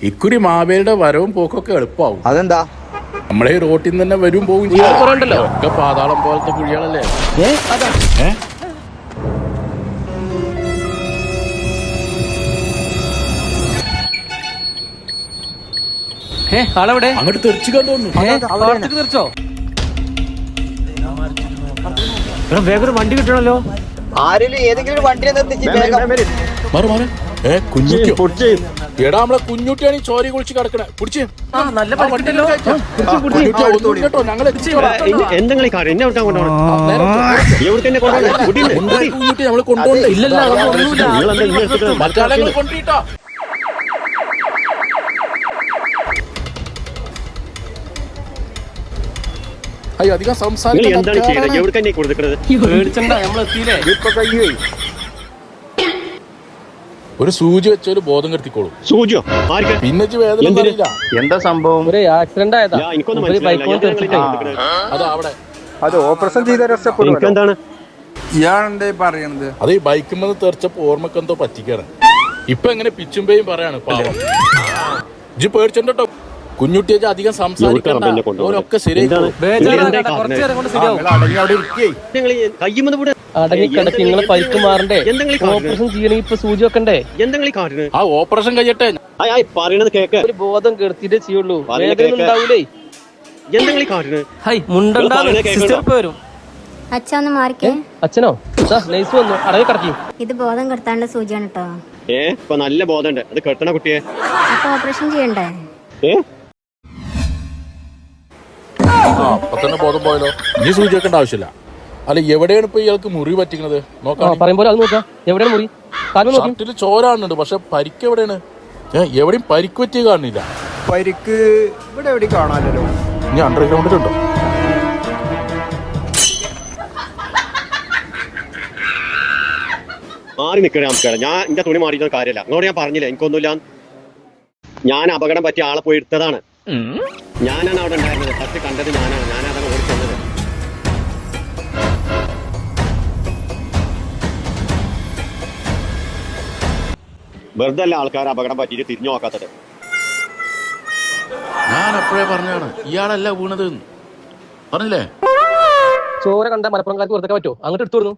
ഇക്കുറി മാവേലിയുടെ വരവും പോക്കൊക്കെ എളുപ്പമാവും. അതെന്താ? നമ്മളെ റോട്ടിൽ നിന്ന് തന്നെ വരും പോകും ഒക്കെ പാതാളം പോലത്തെ കുഴികളല്ലേ. ആളെവിടെ? അങ്ങോട്ട് തെറിച്ചു കണ്ടു തെറിച്ചോ? വേഗം വണ്ടി കിട്ടണല്ലോ. ആരെങ്കിലും ഏതെങ്കിലും വണ്ടിയെ നിർത്തിച്ച് കുഞ്ഞുട്ടി എടാ നമ്മളെ കുഞ്ഞുട്ടിയാണ് ഈ ചോരി കുളിച്ച് കിടക്കണേ. പിടിച്ച് നല്ല പരിക്കിട്ടല്ലോ. കേട്ടോ ഞങ്ങളെ കുഞ്ഞുട്ടി നമ്മള് കൊണ്ടുപോകണ്ടേ? മറ്റാളെ കൊണ്ടിട്ടോ. അയ്യോ അധികം ഒരു സൂചി വെച്ച ഒരു ബോധം കെടുത്തിക്കോളും. സൂചിയോ? പിന്നെ വേദന എന്താ സംഭവം? ഒരു ആക്സിഡന്റ് ആയതാ. അതാ അവിടെ അത് ഓപ്പറേഷൻ ചെയ്ത രക്ഷപ്പെടും. എന്താണ് ഇയാളെന്തേ പറയണത്? അത് ഈ ബൈക്കുമെന്ന് തെറിച്ചപ്പോ ഓർമ്മക്ക് എന്തോ പറ്റിക്കാണ്. ഇപ്പൊ എങ്ങനെ പിച്ചുമ്പേയും പറയാണ് പാവം. ഇജ്ജ് പേടിച്ചോ. കുഞ്ഞുട്ടി അധികം സംസാരിക്കണ്ട. ഓരൊക്കെ ശരിയായി. അടങ്ങിക്കിടക്ക് നിങ്ങളെ പരിക്ക് മാറണ്ടേ? ഓപ്പറേഷൻ ചെയ്യണമെങ്കിൽ ഇപ്പൊ സൂചി വെക്കണ്ടേ? ആ ഓപ്പറേഷൻ കഴിയട്ടെ. പറയണത് കേക്ക്. ഒരു ബോധം കെടുത്തിട്ടേ ചെയ്യുള്ളൂ. വേദന ഉണ്ടാവൂലേ? വരും. അച്ഛന്ന് മാറിക്കേ. അച്ഛനോ? നൈസ് വന്നു. അടങ്ങി കിടക്കി. ഇത് ബോധം കെടുത്താനുള്ള സൂചിയാണ് കേട്ടോ. ഇപ്പൊ നല്ല ബോധമുണ്ട്. അത് കെട്ടണ കുട്ടിയെ. അപ്പൊ ഓപ്പറേഷൻ ചെയ്യണ്ടേ? അപ്പൊ തന്നെ ബോധം പോയല്ലോ. ഇനി സൂചി വെക്കേണ്ട ആവശ്യമില്ല. അല്ല എവിടെയാണ് ഇപ്പൊ ഇയാൾക്ക് മുറി പറ്റിക്കുന്നത്? നോക്കാം. എവിടെയാണ് മുറി? ഷർട്ടില് ചോര കാണുന്നുണ്ട്. പക്ഷെ പരിക്ക് എവിടെയാണ്? എവിടെയും പരിക്ക് പറ്റിയ കാണുന്നില്ല. പരിക്ക് ഇവിടെ എവിടെയും കാണാനല്ലോ. ഇനി അണ്ടർഗ്രൗണ്ടിലുണ്ടോ? മാറി നിൽക്കണേ നമസ്കാരം. ഞാൻ എന്റെ തുണി മാറിയിട്ട് കാര്യമില്ല. അങ്ങോട്ട് ഞാൻ പറഞ്ഞില്ല എനിക്കൊന്നുമില്ല. ഞാൻ അപകടം പറ്റിയ ആളെ പോയി എടുത്തതാണ്. ഞാനാണ് അവിടെ ഉണ്ടായിരുന്നത്. ഫസ്റ്റ് കണ്ടത് ഞാനാണ്. ഞാനതാണ് ഓടിച്ചത്. വെറുതെ അല്ല ആൾക്കാർ അപകടം പറ്റിയിട്ട് തിരിഞ്ഞു നോക്കാത്തത്. ഞാൻ അപ്പോഴേ പറഞ്ഞാണ് ഇയാളല്ല വീണത് പറഞ്ഞില്ലേ? ചോര കണ്ട മലപ്പുറംകാർക്ക് വെറുതെ പറ്റുമോ? അങ്ങോട്ട് എടുത്തു കൊടുന്നു.